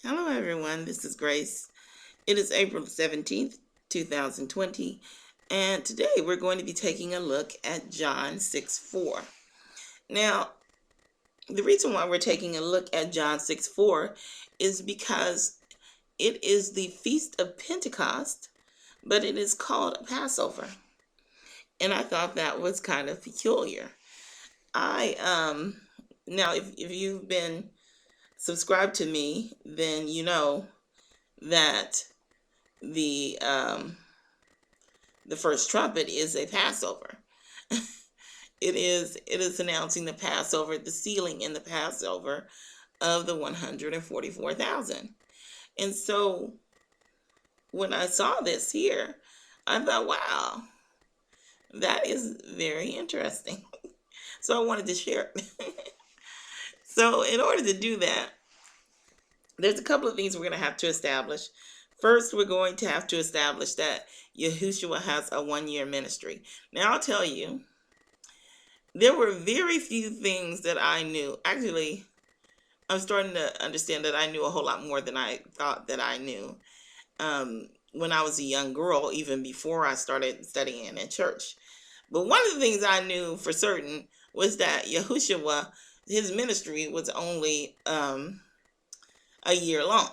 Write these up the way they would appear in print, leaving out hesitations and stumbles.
Hello, everyone. This is Grace. It is April 17th, 2020, and today we're going to be taking a look at John 6:4. Now, the reason why we're taking a look at John 6:4 is because it is the Feast of Pentecost, but it is called Passover. And I thought that was kind of peculiar. I Now if you've been subscribed to me, then you know that the um, the first trumpet is a Passover. It is announcing the Passover, the sealing in the Passover of the 144,000. And so when I saw this here, I thought, wow, that is very interesting. So I wanted to share it. So in order to do that, there's a couple of things we're going to have to establish. First, we're going to have to establish that Yahushua has a 1 year ministry. Now, I'll tell you, there were very few things that I knew. Actually, I'm starting to understand that I knew a whole lot more than I thought that I knew when I was a young girl, even before I started studying in church. But one of the things I knew for certain was that Yahushua, his ministry was only a year long.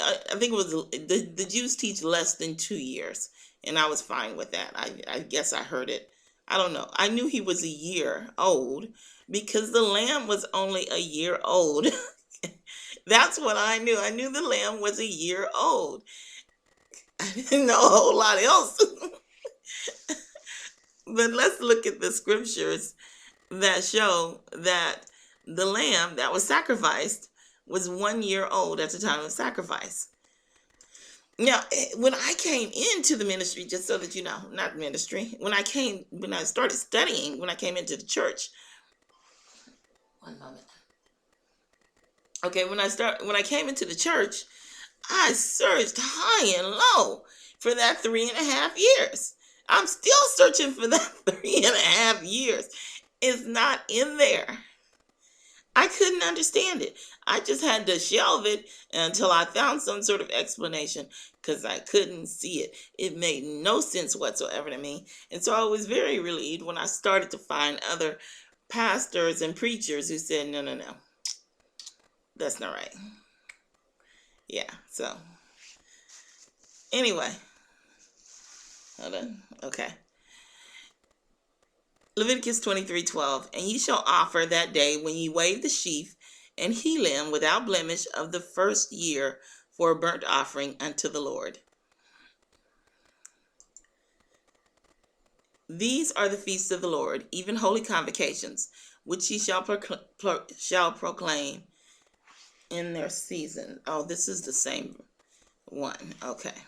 I think it was the Jews teach less than 2 years, and I was fine with that. I guess I heard it. I don't know. I knew he was a year old because the lamb was only a year old. That's what I knew. I knew the lamb was a year old. I didn't know a whole lot else. But let's look at the scriptures that show that the lamb that was sacrificed was 1 year old at the time of sacrifice. Now, when I came into the ministry, just so that you know, not ministry, when I started studying, when I came into the church, one moment. Okay, when I came into the church, I searched high and low for that 3.5 years. I'm still searching for that 3.5 years. It's not in there. I couldn't understand it. I just had to shelve it until I found some sort of explanation because I couldn't see it. It made no sense whatsoever to me. And so I was very relieved when I started to find other pastors and preachers who said, no, no, no, that's not right. Yeah, so anyway, hold on. Okay. Leviticus 23:12, and ye shall offer that day when ye wave the sheaf and heal him without blemish of the first year for a burnt offering unto the Lord. These are the feasts of the Lord, even holy convocations, which ye shall proclaim in their season. Oh, this is the same one. Okay.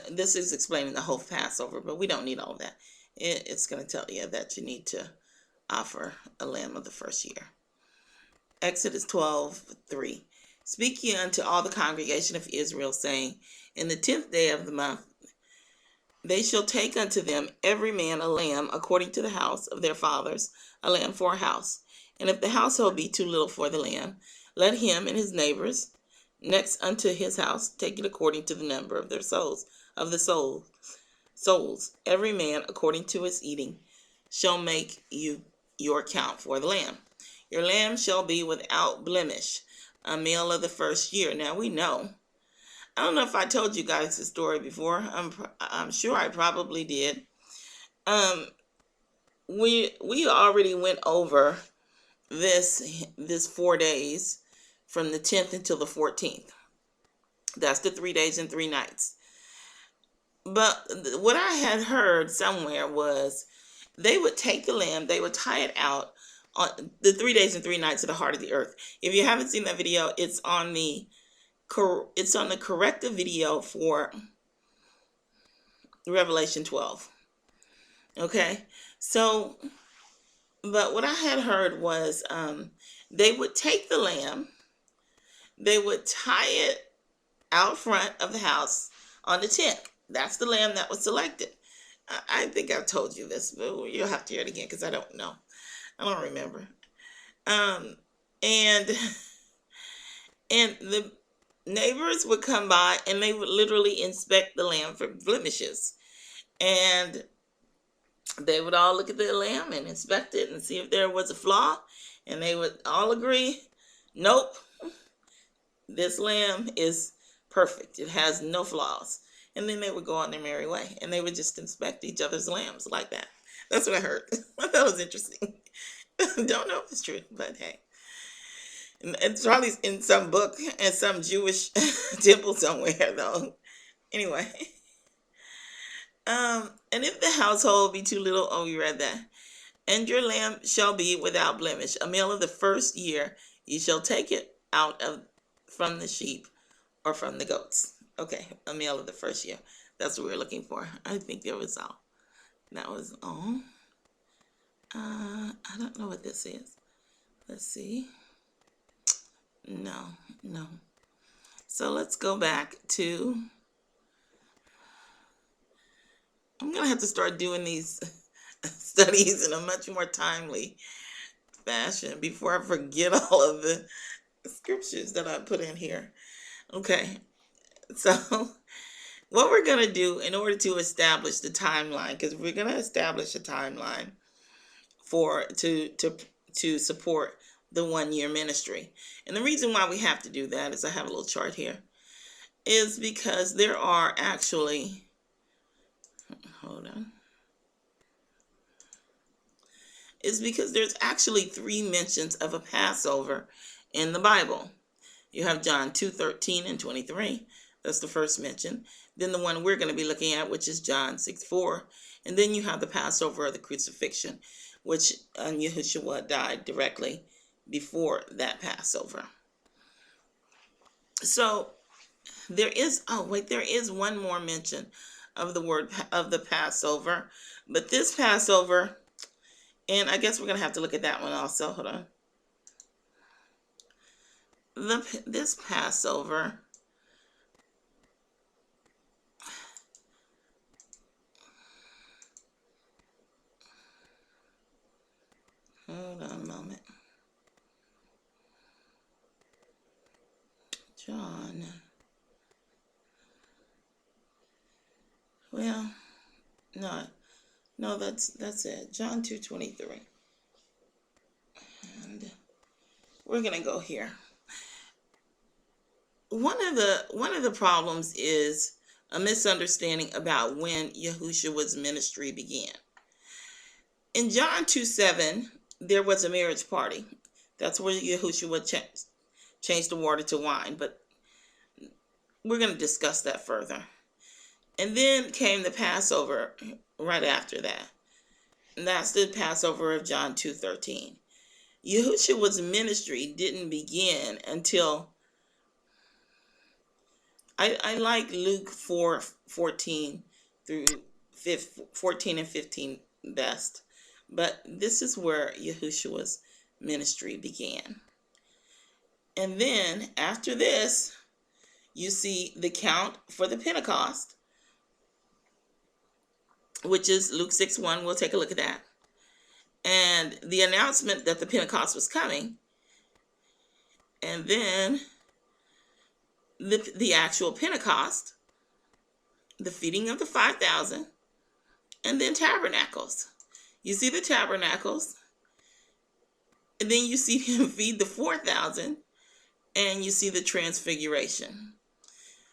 This is explaining the whole Passover, but we don't need all of that. It's going to tell you that you need to offer a lamb of the first year. Exodus 12:3. Speak ye unto all the congregation of Israel, saying, in the 10th day of the month, they shall take unto them every man a lamb according to the house of their fathers, a lamb for a house. And if the household be too little for the lamb, let him and his neighbors next unto his house take it according to the number of their souls, souls. Every man according to his eating shall make you your count for the lamb. Your lamb shall be without blemish, a male of the first year. Now we know. I don't know if I told you guys the story before. I'm sure I probably did. We already went over this 4 days from the 10th until the 14th. That's the 3 days and 3 nights. But what I had heard somewhere was they would take the lamb, they would tie it out on the 3 days and 3 nights of the heart of the earth. If you haven't seen that video, it's on the corrective video for Revelation 12. Okay, so, but what I had heard was they would take the lamb, they would tie it out front of the house on the tent. That's the lamb that was selected. I think I've told you this, but you'll have to hear it again because I don't know. I don't remember. And And the neighbors would come by and they would literally inspect the lamb for blemishes. And they would all look at the lamb and inspect it and see if there was a flaw. And they would all agree, nope, this lamb is perfect. It has no flaws. And then they would go on their merry way and they would just inspect each other's lambs like that. That's what I heard. I thought it was interesting. Don't know if it's true, but hey. It's probably in some book in some Jewish temple somewhere, though. Anyway. And if the household be too little, oh, you read that. And your lamb shall be without blemish. A male of the first year, you shall take it out of from the sheep or from the goats. Okay, a male of the first year. That's what we were looking for. I think that was all. That was all. I don't know what this is. Let's see. No. So let's go back to. I'm going to have to start doing these studies in a much more timely fashion before I forget all of the scriptures that I put in here. Okay, so what we're going to do in order to establish the timeline, because we're going to establish a timeline for to support the 1 year ministry. And the reason why we have to do that is I have a little chart here, is because there are actually, hold on, is because there's actually 3 mentions of a Passover in the Bible. You have John 2:13 and 23. That's the first mention. Then the one we're going to be looking at, which is John 6:4. And then you have the Passover of the crucifixion, which Yahushua died directly before that Passover. So there is one more mention of the word of the Passover. But this Passover, and I guess we're going to have to look at that one also. Hold on. This Passover, hold on a moment. John. Well, no, that's it. John 2:23. And we're gonna go here. One of the problems is a misunderstanding about when Yahushua's ministry began. In John 2:7, there was a marriage party. That's where Yahushua changed the water to wine, but we're going to discuss that further. And then came the Passover right after that. And that's the Passover of John 2:13. Yahushua's ministry didn't begin until, I like Luke 4:14 through 14 and 15 best. But this is where Yahushua's ministry began. And then after this, you see the count for the Pentecost, which is Luke 6:1. We'll take a look at that. And the announcement that the Pentecost was coming. And then the actual Pentecost, the feeding of the 5,000, and then tabernacles. You see the tabernacles, and then you see him feed the 4,000, and you see the transfiguration.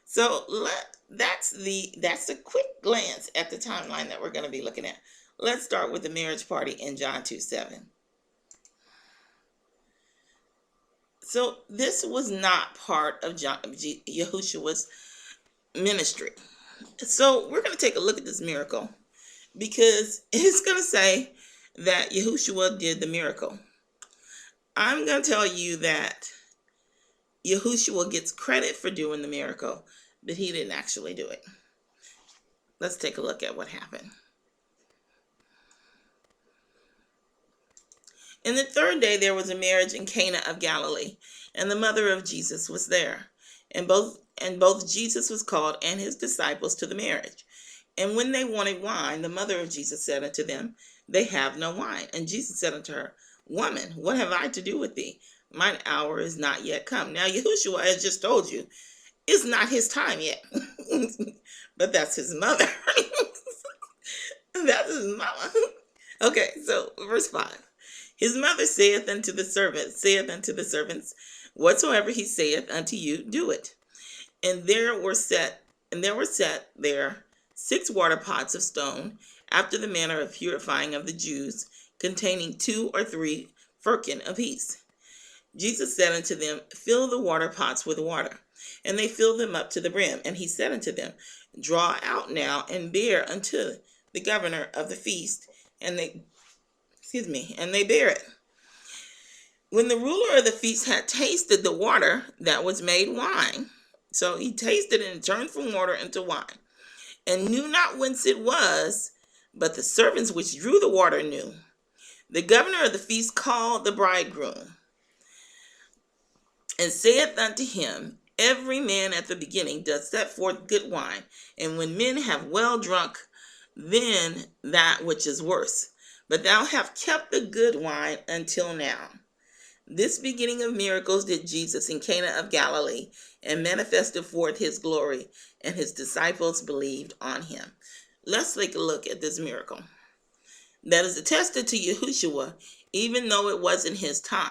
So that's a quick glance at the timeline that we're going to be looking at. Let's start with the marriage party in John 2:7. So this was not part of Yahushua's ministry. So we're going to take a look at this miracle, because it's going to say that Yahushua did the miracle. I'm going to tell you that Yahushua gets credit for doing the miracle, but he didn't actually do it. Let's take a look at what happened. In the 3rd day, there was a marriage in Cana of Galilee, and the mother of Jesus was there. And both Jesus was called and his disciples to the marriage. And when they wanted wine, the mother of Jesus said unto them, they have no wine. And Jesus said unto her, Woman, what have I to do with thee? Mine hour is not yet come. Now, Yahushua has just told you it's not his time yet. But that's his mother. That's his mama. Okay, so verse 5. His mother saith unto the servants, whatsoever he saith unto you, do it. And there were set there 6 water pots of stone, after the manner of purifying of the Jews, containing 2 or 3 firkin apiece. Jesus said unto them, fill the water pots with water. And they filled them up to the brim. And he said unto them, draw out now and bear unto the governor of the feast. And they bear it. When the ruler of the feast had tasted the water that was made wine, so he tasted it and turned from water into wine, and knew not whence it was, but the servants which drew the water knew. The governor of the feast called the bridegroom, and saith unto him, every man at the beginning doth set forth good wine, and when men have well drunk, then that which is worse. But thou hast kept the good wine until now. This beginning of miracles did Jesus in Cana of Galilee, and manifested forth his glory, and his disciples believed on him. Let's take a look at this miracle that is attested to Yahushua, even though it wasn't his time.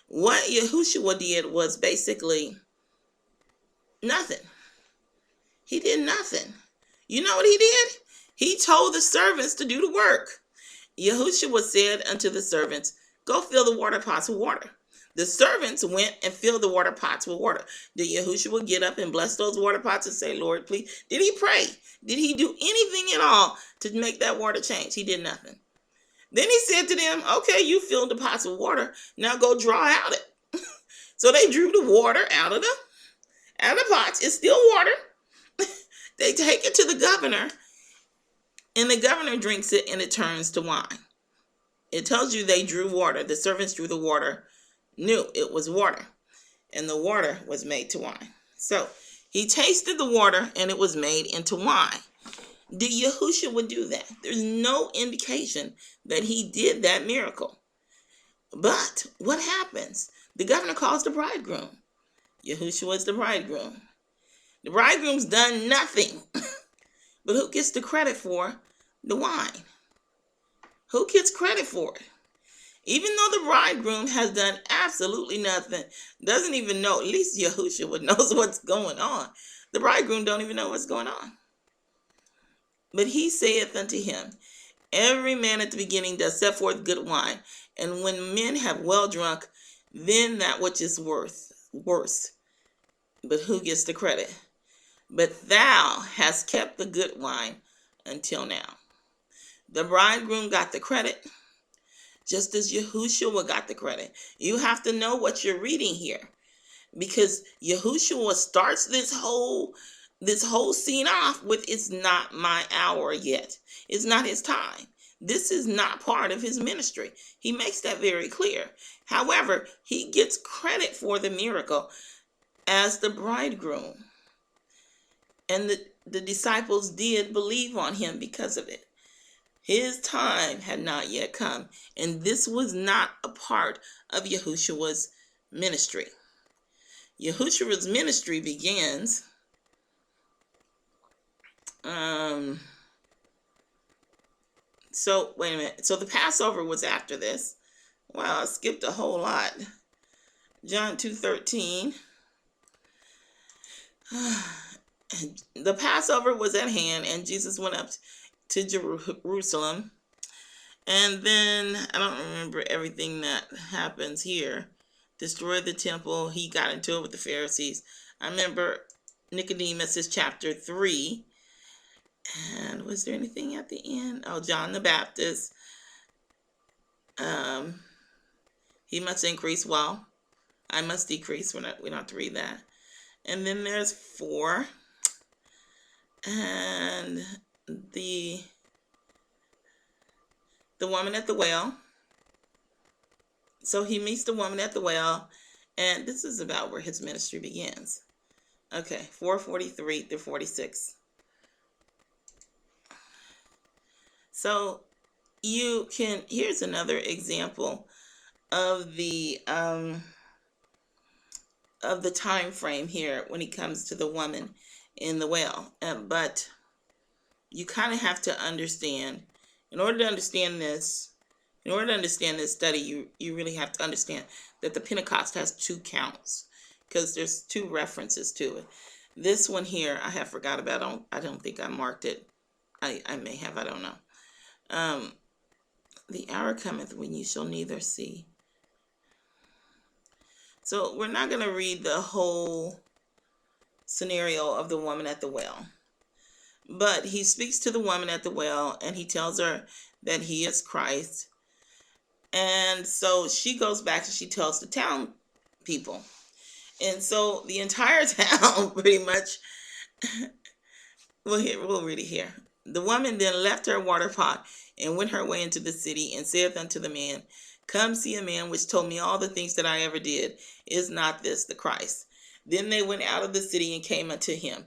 What Yahushua did was basically nothing. He did nothing. You know what he did? He told the servants to do the work. Yahushua said unto the servants, go fill the water pots with water. The servants went and filled the water pots with water. Did Yahushua get up and bless those water pots and say, Lord, please? Did he pray? Did he do anything at all to make that water change? He did nothing. Then he said to them, okay, you filled the pots with water. Now go draw out it. So they drew the water out of the pots. It's still water. They take it to the governor, and the governor drinks it, and it turns to wine. It tells you they drew water. The servants drew the water, knew it was water, and the water was made to wine. So he tasted the water, and it was made into wine. Did Yahushua do that? There's no indication that he did that miracle. But what happens? The governor calls the bridegroom. Yahushua is the bridegroom. The bridegroom's done nothing. But who gets the credit for the wine? Who gets credit for it? Even though the bridegroom has done absolutely nothing, doesn't even know, at least Yahushua knows what's going on. The bridegroom don't even know what's going on. But he saith unto him, every man at the beginning does set forth good wine, and when men have well drunk, then that which is worse. But who gets the credit? But thou hast kept the good wine until now. The bridegroom got the credit, just as Yahushua got the credit. You have to know what you're reading here, because Yahushua starts this whole scene off with, it's not my hour yet. It's not his time. This is not part of his ministry. He makes that very clear. However, he gets credit for the miracle as the bridegroom. And the disciples did believe on him because of it. His time had not yet come. And this was not a part of Yahushua's ministry. Yahushua's ministry begins... So wait a minute. So the Passover was after this. Wow, I skipped a whole lot. John 2:13. The Passover was at hand, and Jesus went up to Jerusalem. And then I don't remember everything that happens here. Destroyed the temple. He got into it with the Pharisees. I remember Nicodemus is chapter 3. And was there anything at the end? Oh, John the Baptist. He must increase while I must decrease. We don't have to read that. And then there's 4. And the woman at the well. So he meets the woman at the well. And this is about where his ministry begins. Okay, 4:43 through 46. So here's another example of the time frame here when he comes to the woman in the well. But you kind of have to understand, in order to understand this, study, you really have to understand that the Pentecost has two counts, because there's two references to it. This one here I have forgot about. I don't think I marked it. I may have. I don't know. The hour cometh when you shall neither see. So we're not going to read the whole scenario of the woman at the well. But he speaks to the woman at the well, and he tells her that he is Christ. And so she goes back and she tells the town people. And so the entire town pretty much, we'll read it here. The woman then left her water pot and went her way into the city, and saith unto the man, Come see a man which told me all the things that I ever did. Is not this the Christ? Then they went out of the city and came unto him.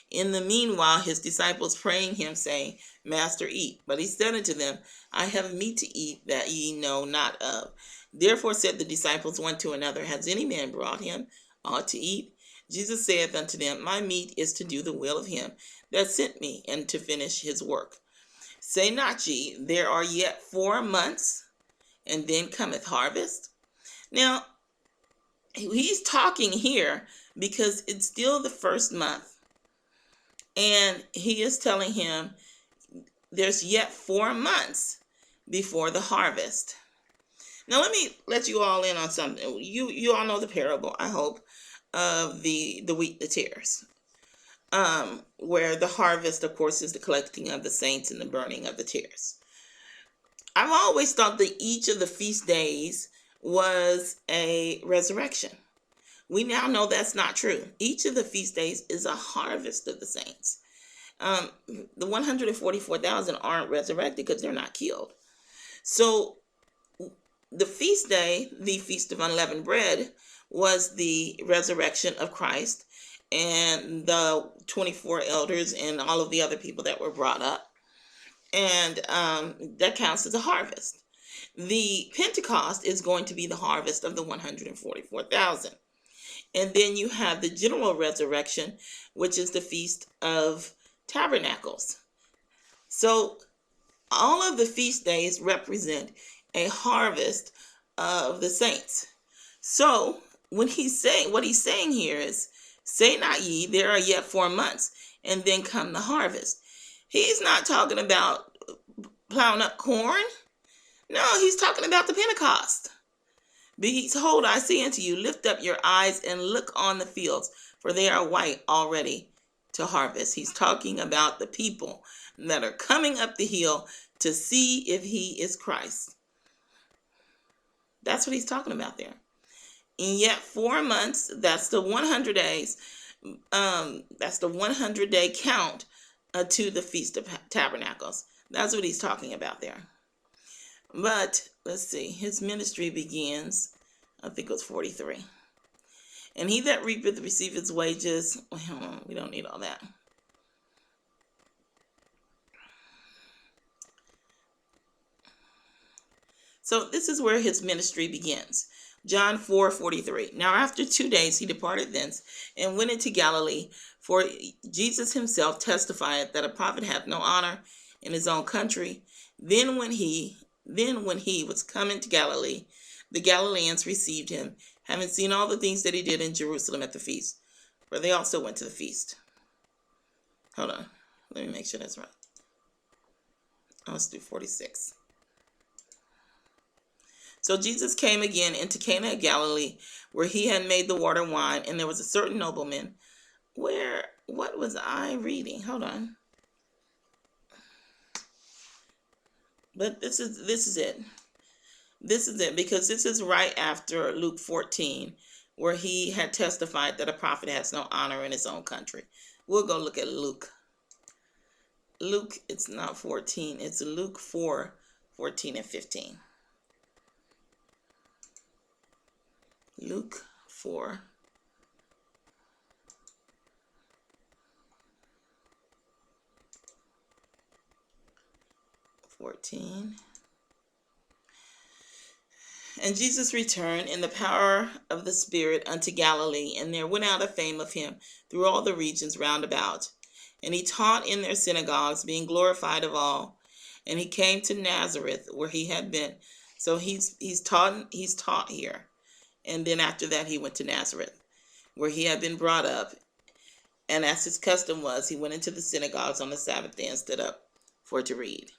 In the meanwhile, his disciples praying him, saying, Master, eat. But he said unto them, I have meat to eat that ye know not of. Therefore said the disciples one to another, Has any man brought him aught to eat? Jesus saith unto them, My meat is to do the will of him that sent me, and to finish his work. Say not ye, There are yet 4 months, and then cometh harvest? Now, he's talking here because it's still the first month. And he is telling him there's yet 4 months before the harvest. Now, let me let you all in on something. You all know the parable, I hope, of the wheat, the tares. Where the harvest, of course, is the collecting of the saints and the burning of the tares. I've always thought that each of the feast days was a resurrection. We now know that's not true. Each of the feast days is a harvest of the saints. The 144,000 aren't resurrected because they're not killed. So the feast day, the Feast of Unleavened Bread, was the resurrection of Christ and the 24 elders and all of the other people that were brought up. And that counts as a harvest. The Pentecost is going to be the harvest of the 144,000. And then you have the general resurrection, which is the Feast of Tabernacles. So all of the feast days represent a harvest of the saints. So when he's saying, what he's saying here is, Say not ye, there are yet 4 months, and then come the harvest. He's not talking about plowing up corn. No, he's talking about the Pentecost. Behold, I say unto you, lift up your eyes and look on the fields, for they are white already to harvest. He's talking about the people that are coming up the hill to see if he is Christ. That's what he's talking about there. And yet 4 months, that's the 100 days. That's the 100-day count to the Feast of Tabernacles. That's what he's talking about there. But let's see, his ministry begins, I think it was 43. And he that reapeth receiveth wages. Hold on, we don't need all that. So this is where his ministry begins. John 4:43. Now after 2 days he departed thence and went into Galilee, for Jesus himself testified that a prophet hath no honor in his own country. Then when he was come into Galilee, the Galileans received him, having seen all the things that he did in Jerusalem at the feast. For they also went to the feast. Hold on. Let me make sure that's right. Let's do 46. So Jesus came again into Cana of Galilee, where he had made the water wine, and there was a certain nobleman. What was I reading? Hold on. But this is it. This is it, because this is right after Luke 14, where he had testified that a prophet has no honor in his own country. We'll go look at Luke. Luke, it's not 14. It's Luke 4:14 and 15. Luke 4. And Jesus returned in the power of the Spirit unto Galilee, and there went out a fame of him through all the regions round about. And he taught in their synagogues, being glorified of all. And he came to Nazareth, where he had been. So he's taught here, and then after that he went to Nazareth, where he had been brought up. And as his custom was, he went into the synagogues on the Sabbath day and stood up for to read.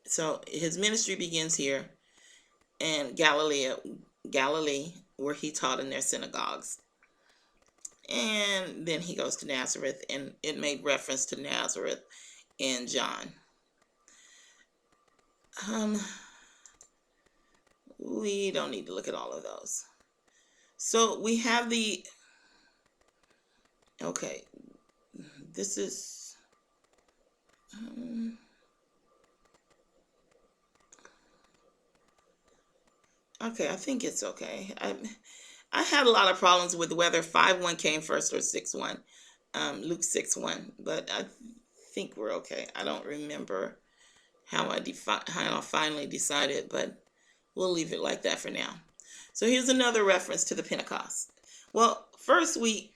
So his ministry begins here in Galilee, where he taught in their synagogues. And then he goes to Nazareth, and it made reference to Nazareth in John. We don't need to look at all of those. So we have okay, this is, okay, I think it's okay. I had a lot of problems with whether 5:1 came first or 6:1, Luke 6:1, but I think we're okay. I don't remember how I finally decided, but we'll leave it like that for now. So here's another reference to the Pentecost. Well, first we'll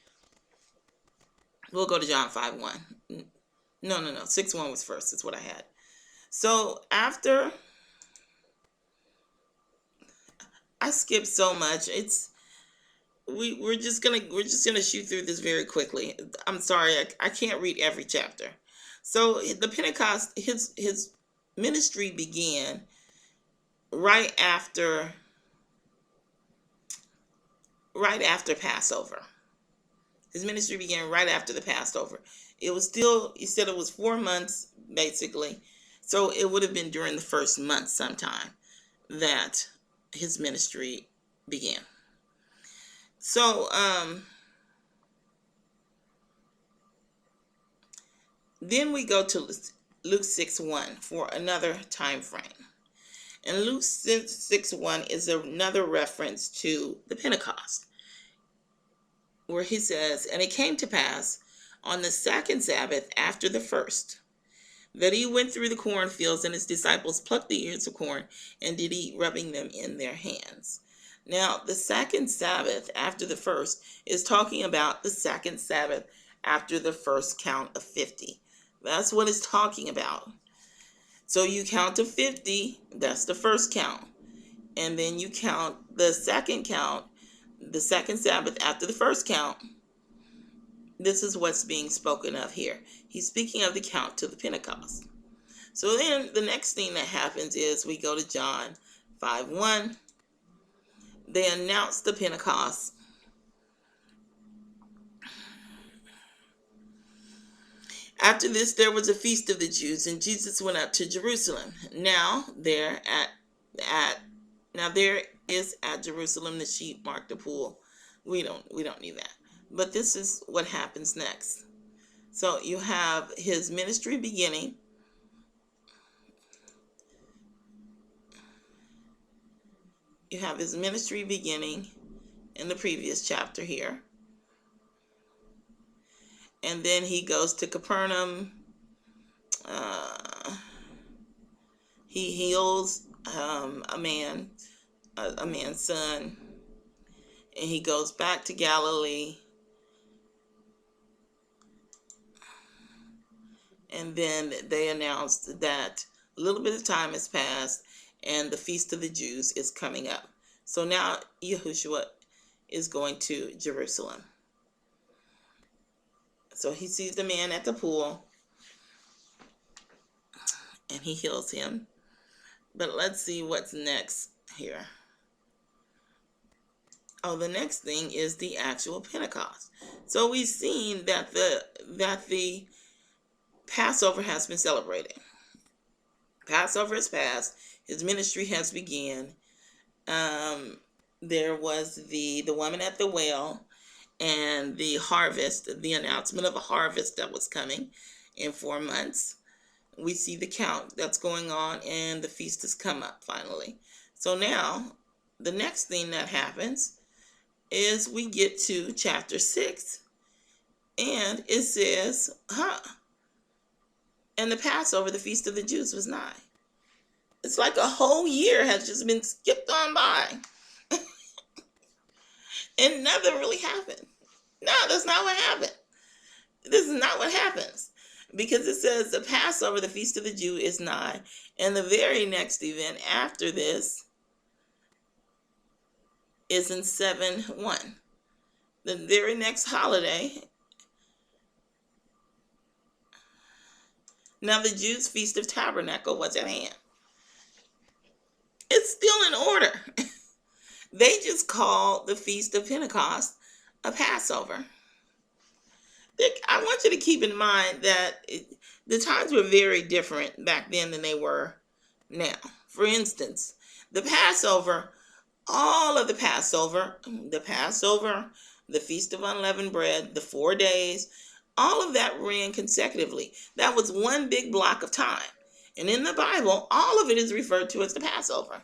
go to John 5:1. No, 6:1 was first. That's what I had. So after, I skipped so much. We're just gonna shoot through this very quickly. I'm sorry, I can't read every chapter. So the Pentecost, his ministry began right after Passover. His ministry began right after the Passover. It was still, he said it was 4 months basically. So it would have been during the first month sometime that his ministry began. So then we go to Luke 6:1 for another time frame. And Luke 6:1 is another reference to the Pentecost, where he says, "And it came to pass on the second Sabbath after the first, that he went through the cornfields, and his disciples plucked the ears of corn and did eat, rubbing them in their hands." Now, the second Sabbath after the first is talking about the second Sabbath after the first count of 50. That's what it's talking about. So you count to 50, that's the first count. And then you count the second count, the second Sabbath after the first count. This is what's being spoken of here. He's speaking of the count to the Pentecost. So then the next thing that happens is we go to John 5:1. They announce the Pentecost. After this, there was a feast of the Jews, and Jesus went up to Jerusalem. Now there is at Jerusalem the sheep marked the pool. We don't need that. But this is what happens next. So you have his ministry beginning. You have his ministry beginning in the previous chapter here. And then he goes to Capernaum. He heals a man's son. And he goes back to Galilee. And then they announced that a little bit of time has passed and the Feast of the Jews is coming up. So now Yahushua is going to Jerusalem. So he sees the man at the pool and he heals him. But let's see what's next here. Oh, the next thing is the actual Pentecost. So we've seen that the Passover has been celebrated. Passover has passed. His ministry has begun. There was the woman at the well and the harvest, the announcement of a harvest that was coming in 4 months. We see the count that's going on and the feast has come up finally. So now the next thing that happens is we get to chapter 6 and it says, and the Passover, the feast of the Jews, was nigh. It's like a whole year has just been skipped on by and nothing really happened. No, that's not what happened. This is not what happens. Because it says the Passover, the feast of the Jew, is nigh. And the very next event after this is in 7-1. The very next holiday. Now the Jews' feast of tabernacle was at hand. It's still in order. They just called the feast of Pentecost a Passover. I want you to keep in mind that the times were very different back then than they were now. For instance, the Passover, all of the Passover, the Feast of Unleavened Bread, the 4 days, all of that ran consecutively. That was one big block of time. And in the Bible, all of it is referred to as the Passover.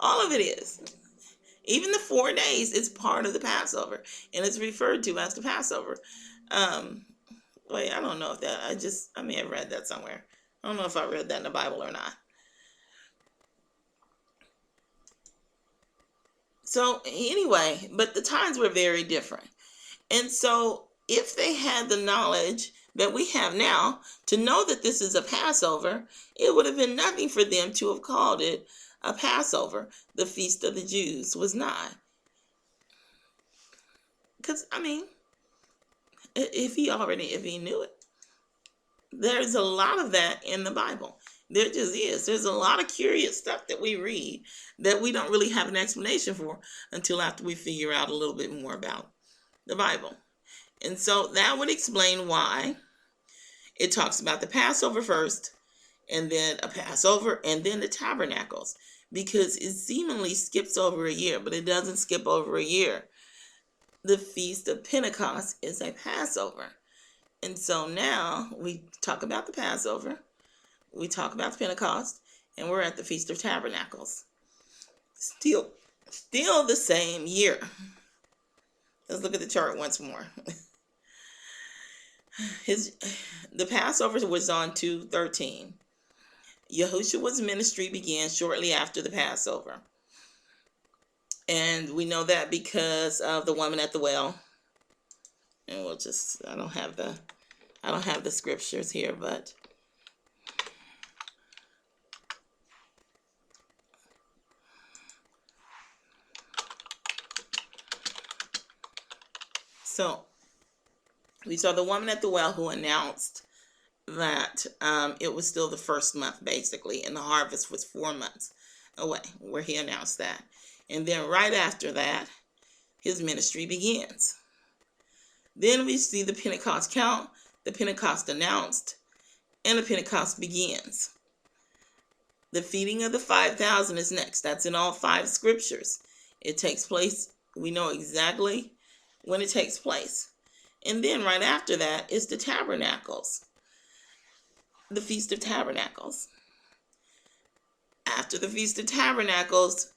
All of it is. Even the 4 days is part of the Passover, and it's referred to as the Passover. Wait, I don't know if that, I may have read that somewhere. I don't know if I read that in the Bible or not. So anyway, but the times were very different. And so if they had the knowledge that we have now to know that this is a Passover, it would have been nothing for them to have called it a Passover. The feast of the Jews was nigh. Because, I mean, if he knew it, there's a lot of that in the Bible. There just is. There's a lot of curious stuff that we read that we don't really have an explanation for until after we figure out a little bit more about the Bible. And so that would explain why it talks about the Passover first, and then a Passover, and then the tabernacles, because it seemingly skips over a year, but it doesn't skip over a year. The Feast of Pentecost is a Passover. And so now we talk about the Passover, we talk about the Pentecost, and we're at the Feast of Tabernacles. Still the same year. Let's look at the chart once more. The Passover was on 2/13. Yahushua's ministry began shortly after the Passover. And we know that because of the woman at the well. And I don't have the scriptures here, but so we saw the woman at the well who announced that it was still the first month, basically, and the harvest was 4 months away, where he announced that. And then right after that, his ministry begins. Then we see the Pentecost count, the Pentecost announced, and the Pentecost begins. The feeding of the 5,000 is next. That's in all 5 scriptures. It takes place, we know exactly when it takes place. And then right after that is the Tabernacles, the Feast of Tabernacles. After the Feast of Tabernacles,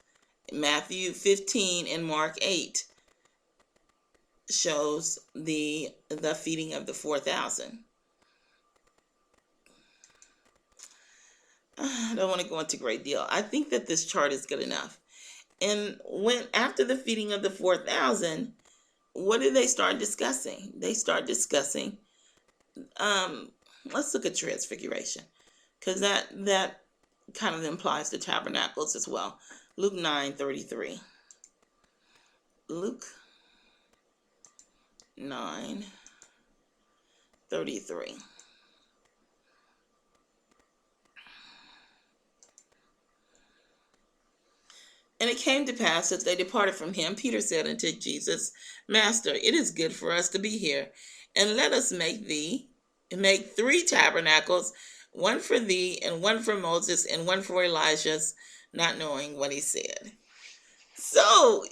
Matthew 15 and Mark 8 shows the feeding of the 4,000. I don't want to go into a great deal. I think that this chart is good enough. And after the feeding of the 4,000, what do they start discussing? They start discussing, let's look at Transfiguration, because that kind of implies the tabernacles as well. Luke 9:33. Luke 9:33. And it came to pass, as they departed from him, Peter said unto Jesus, Master, it is good for us to be here, and let us make 3 tabernacles, one for thee, and one for Moses, and one for Elijah, not knowing what he said. So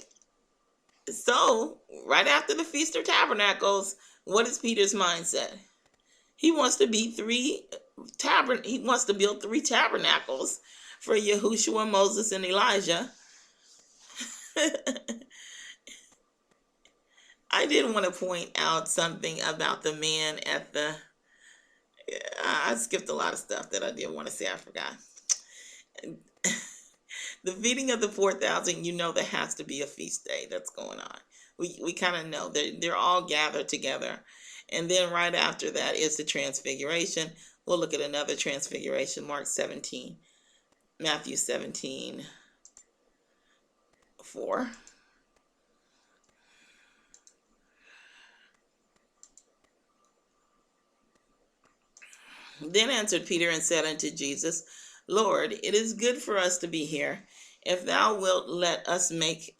right after the Feast of Tabernacles, what is Peter's mindset? He wants to build 3 tabernacles for Yahushua, Moses, and Elijah. I did want to point out something about the man at the Yeah, I skipped a lot of stuff that I did want to say. I forgot. The feeding of the 4,000, there has to be a feast day that's going on. We kind of know they're all gathered together. And then right after that is the transfiguration. We'll look at another transfiguration, Mark 17, Matthew 17, 4. Then answered Peter and said unto Jesus, Lord, it is good for us to be here. If thou wilt let us make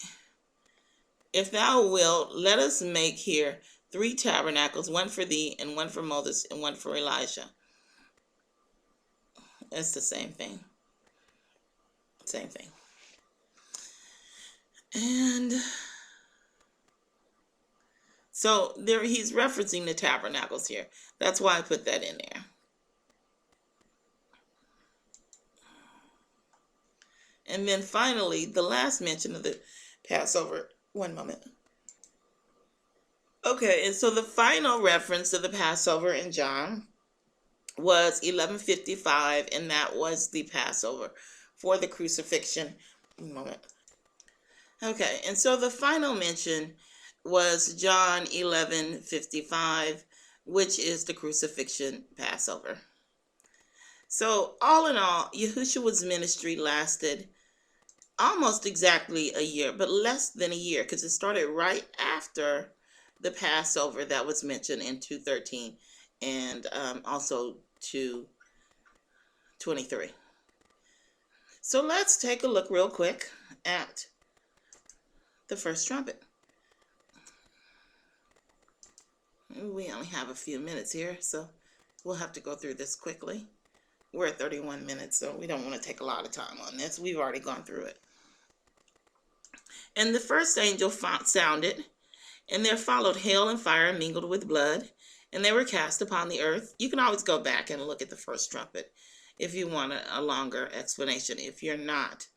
here 3 tabernacles, one for thee, and one for Moses, and one for Elijah. It's the same thing. Same thing. And so there he's referencing the tabernacles here. That's why I put that in there. And then finally, the last mention of the Passover. One moment. Okay, and so the final reference to the Passover in John was 11:55, and that was the Passover for the crucifixion. One moment. Okay, and so the final mention was John 11:55, which is the crucifixion Passover. So all in all, Yahushua's ministry lasted almost exactly a year, but less than a year, because it started right after the Passover that was mentioned in 2:13 and also 2:23. So let's take a look real quick at the first trumpet. We only have a few minutes here, so we'll have to go through this quickly. We're at 31 minutes, so we don't want to take a lot of time on this. We've already gone through it. And the first angel sounded, and there followed hail and fire mingled with blood, and they were cast upon the earth. You can always go back and look at the first trumpet if you want a longer explanation, if you're not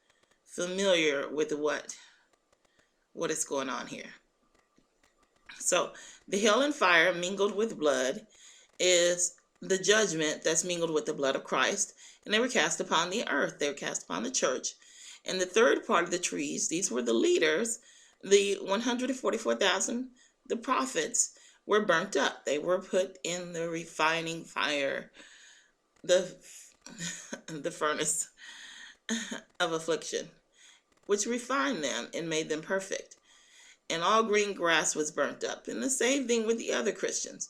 familiar with what is going on here. So the hail and fire mingled with blood is the judgment that's mingled with the blood of Christ, and they were cast upon the earth. They were cast upon the church. And the third part of the trees, these were the leaders, the 144,000, the prophets, were burnt up. They were put in the refining fire, the furnace of affliction, which refined them and made them perfect. And all green grass was burnt up. And the same thing with the other Christians.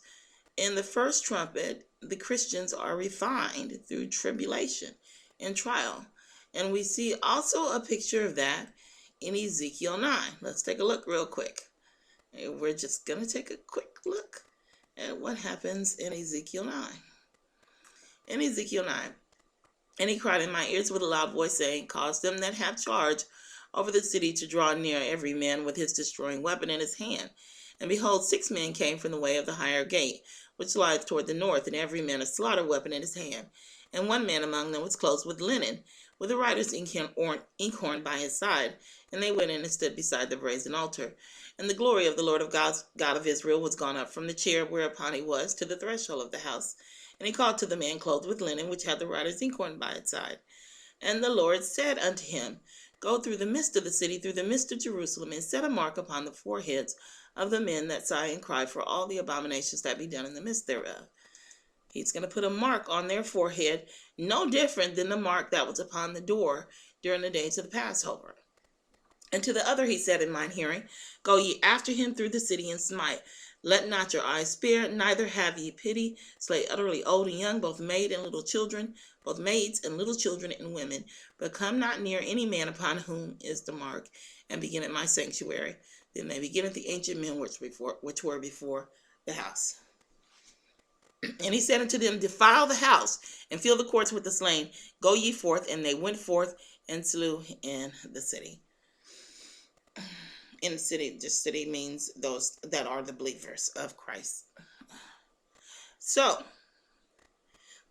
In the first trumpet, the Christians are refined through tribulation and trial. And we see also a picture of that in Ezekiel 9. Let's take a look real quick. We're just going to take a quick look at what happens in Ezekiel 9. In Ezekiel 9, and he cried in my ears with a loud voice, saying, Cause them that have charge over the city to draw near, every man with his destroying weapon in his hand. And behold, 6 men came from the way of the higher gate, which lieth toward the north, and every man a slaughter weapon in his hand. And one man among them was clothed with linen, with a writer's inkhorn by his side. And they went in and stood beside the brazen altar. And the glory of the Lord of God of Israel was gone up from the chair whereupon he was to the threshold of the house. And he called to the man clothed with linen, which had the writer's inkhorn by its side. And the Lord said unto him, Go through the midst of the city, through the midst of Jerusalem, and set a mark upon the foreheads of the men that sigh and cry for all the abominations that be done in the midst thereof. He's going to put a mark on their forehead, no different than the mark that was upon the door during the days of the Passover. And to the other he said in mine hearing, Go ye after him through the city and smite. Let not your eyes spare, neither have ye pity. Slay utterly old and young, both maid and little children, both maids and little children and women. But come not near any man upon whom is the mark, and begin at my sanctuary. Then they begin at the ancient men which were before the house. And he said unto them, Defile the house, and fill the courts with the slain. Go ye forth. And they went forth and slew in the city. In the city, the city means those that are the believers of Christ. So,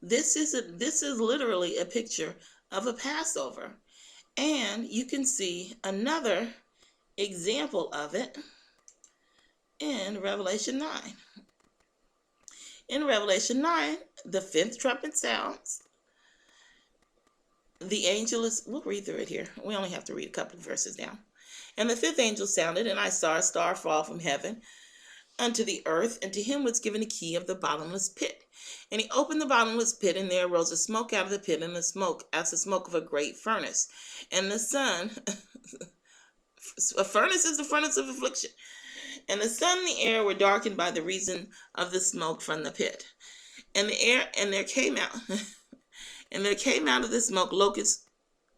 this is literally a picture of a Passover. And you can see another example of it in Revelation 9. In Revelation 9, the fifth trumpet sounds. The angel is, we'll read through it here. We only have to read a couple of verses down. And the fifth angel sounded, and I saw a star fall from heaven unto the earth, and to him was given the key of the bottomless pit. And he opened the bottomless pit, and there arose a smoke out of the pit, and the smoke as the smoke of a great furnace. And the sun, a furnace is the furnace of affliction. And the sun and the air were darkened by the reason of the smoke from the pit. And there came out and there came out of the smoke locusts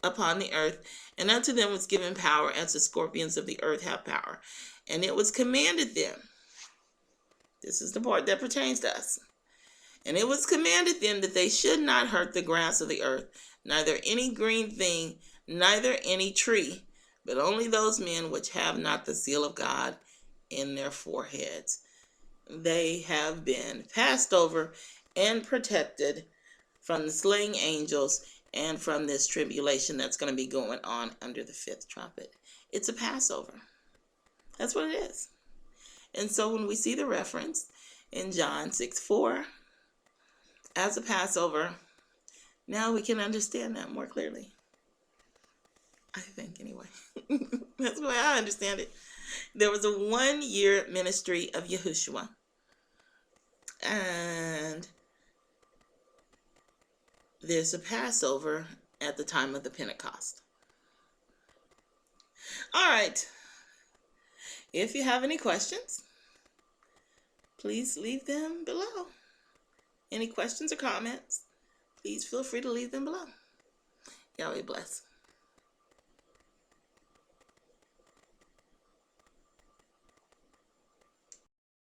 upon the earth, and unto them was given power as the scorpions of the earth have power. And it was commanded them, this is the part that pertains to us, and it was commanded them that they should not hurt the grass of the earth, neither any green thing, neither any tree, but only those men which have not the seal of God in their foreheads. They have been passed over and protected from the slaying angels and from this tribulation that's going to be going on under the fifth trumpet. It's a Passover. That's what it is. And so when we see the reference in John 6:4 as a Passover, now we can understand that more clearly. I think, anyway. That's the way I understand it. There was a 1-year ministry of Yahushua. And there's a Passover at the time of the Pentecost. All right. If you have any questions, please leave them below. Any questions or comments, please feel free to leave them below. Yahweh bless.